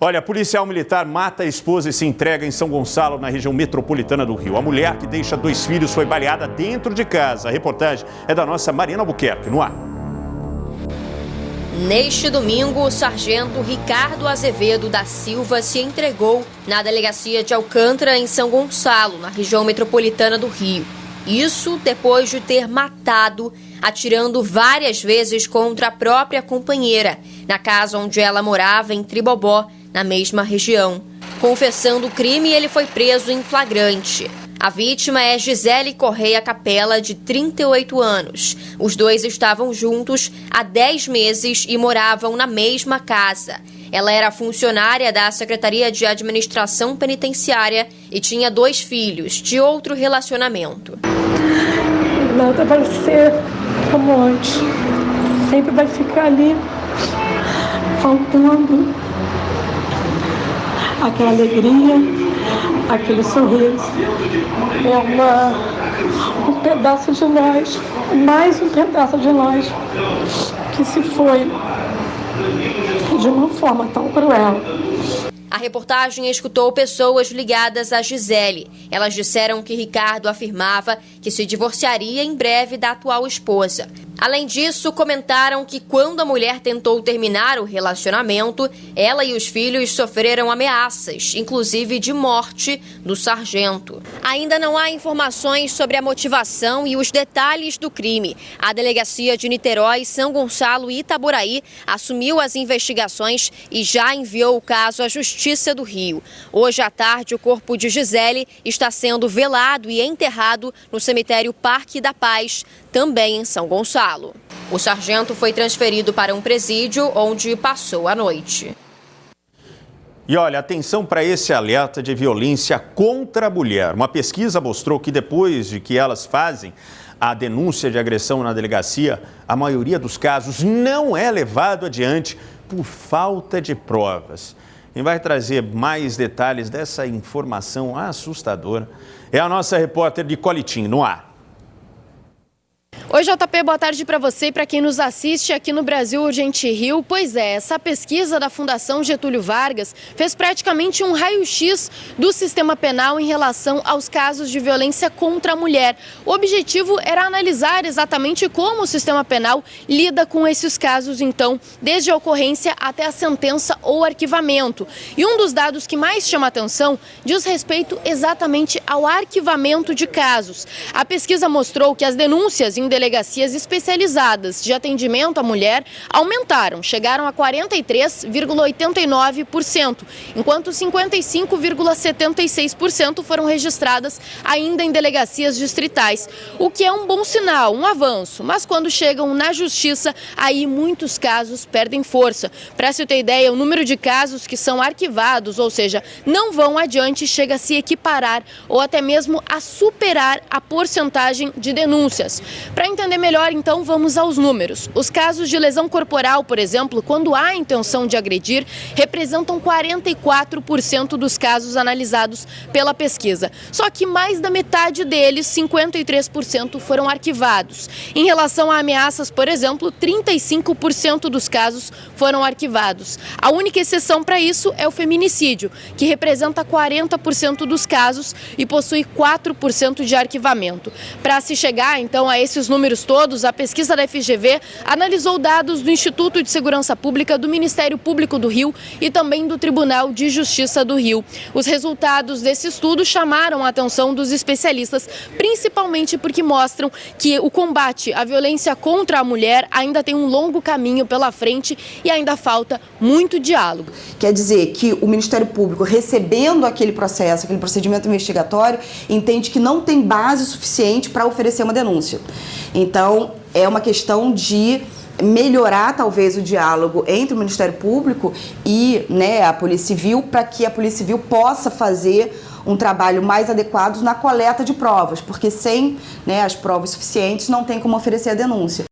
Olha, policial militar mata a esposa e se entrega em São Gonçalo, na região metropolitana do Rio. A mulher que deixa 2 filhos foi baleada dentro de casa. A reportagem é da nossa Mariana Albuquerque, no ar. Neste domingo, o sargento Ricardo Azevedo da Silva se entregou na delegacia de Alcântara, em São Gonçalo, na região metropolitana do Rio. Isso depois de ter matado, atirando várias vezes contra a própria companheira, na casa onde ela morava, em Tribobó, na mesma região. Confessando o crime, ele foi preso em flagrante. A vítima é Gisele Correia Capela, de 38 anos. Os dois estavam juntos há 10 meses e moravam na mesma casa. Ela era funcionária da Secretaria de Administração Penitenciária e tinha 2 filhos de outro relacionamento. Nada vai ser como antes. Sempre vai ficar ali, faltando aquela alegria, aquele sorriso. É um pedaço de nós, mais um pedaço de nós, que se foi de uma forma tão cruel. A reportagem escutou pessoas ligadas a Gisele. Elas disseram que Ricardo afirmava que se divorciaria em breve da atual esposa. Além disso, comentaram que quando a mulher tentou terminar o relacionamento, ela e os filhos sofreram ameaças, inclusive de morte, do sargento. Ainda não há informações sobre a motivação e os detalhes do crime. A delegacia de Niterói, São Gonçalo e Itaboraí assumiu as investigações e já enviou o caso à Justiça do Rio. Hoje à tarde, o corpo de Gisele está sendo velado e enterrado no cemitério Parque da Paz, também em São Gonçalo. O sargento foi transferido para um presídio onde passou a noite. E olha, atenção para esse alerta de violência contra a mulher. Uma pesquisa mostrou que depois de que elas fazem a denúncia de agressão na delegacia, a maioria dos casos não é levado adiante por falta de provas. Quem vai trazer mais detalhes dessa informação assustadora é a nossa repórter Nicole Tim, no ar. Oi, JP, boa tarde para você e para quem nos assiste aqui no Brasil Urgente Rio. Pois é, essa pesquisa da Fundação Getúlio Vargas fez praticamente um raio-x do sistema penal em relação aos casos de violência contra a mulher. O objetivo era analisar exatamente como o sistema penal lida com esses casos, então, desde a ocorrência até a sentença ou arquivamento. E um dos dados que mais chama atenção diz respeito exatamente ao arquivamento de casos. A pesquisa mostrou que as denúncias em delegacias especializadas de atendimento à mulher aumentaram, chegaram a 43,89%, enquanto 55,76% foram registradas ainda em delegacias distritais, o que é um bom sinal, um avanço, mas quando chegam na justiça, aí muitos casos perdem força. Para se ter ideia, o número de casos que são arquivados, ou seja, não vão adiante, chega a se equiparar ou até mesmo a superar a porcentagem de denúncias. Para entender melhor, então, vamos aos números. Os casos de lesão corporal, por exemplo, quando há intenção de agredir, representam 44% dos casos analisados pela pesquisa. Só que mais da metade deles, 53%, foram arquivados. Em relação a ameaças, por exemplo, 35% dos casos foram arquivados. A única exceção para isso é o feminicídio, que representa 40% dos casos e possui 4% de arquivamento. Para se chegar, então, a esses números todos, a pesquisa da FGV analisou dados do Instituto de Segurança Pública, do Ministério Público do Rio e também do Tribunal de Justiça do Rio. Os resultados desse estudo chamaram a atenção dos especialistas, principalmente porque mostram que o combate à violência contra a mulher ainda tem um longo caminho pela frente e ainda falta muito diálogo. Quer dizer que o Ministério Público, recebendo aquele processo, aquele procedimento investigatório, entende que não tem base suficiente para oferecer uma denúncia. Então, é uma questão de melhorar, talvez, o diálogo entre o Ministério Público e, a Polícia Civil, para que a Polícia Civil possa fazer um trabalho mais adequado na coleta de provas, porque sem as provas suficientes não tem como oferecer a denúncia.